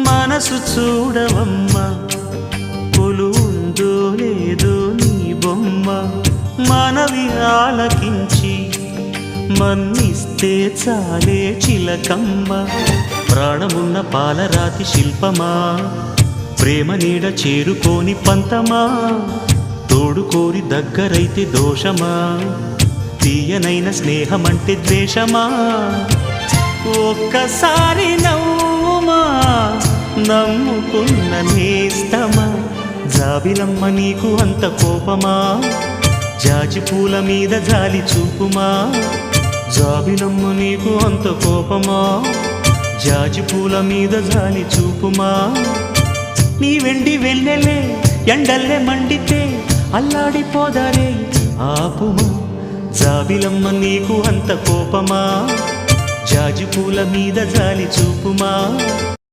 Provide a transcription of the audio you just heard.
మనసు చూడవమ్మా కొలువుందో లేదో నీ బొమ్మ మనవి ఆలకించి మన్నిస్తే చాలే చిలకమ్మ ప్రాణమున్న పాలరాతి శిల్పమా ప్రేమ నీడ చేరుకోని పంతమా తోడుకోరి దగ్గరైతే దోషమా తీయనైన స్నేహమంటే ద్వేషమా ఒక్కసారి నవ్వుమా నమ్ముకున్న నేస్తమా జాబిలమ్మ నీకు అంత కోపమా జాజి పూల మీద జాలి చూపుమా జాబిలమ్మ నీకు అంత కోపమా జాజి పూల మీద జాలి చూపుమా నీ వెండి వెన్నెలే ఎండల్లే మండితే అల్లాడిపోదారే ఆపుమా జాబిలమ్మ నీకు అంత కోపమా జాజి పూల మీద జాలి చూపుమా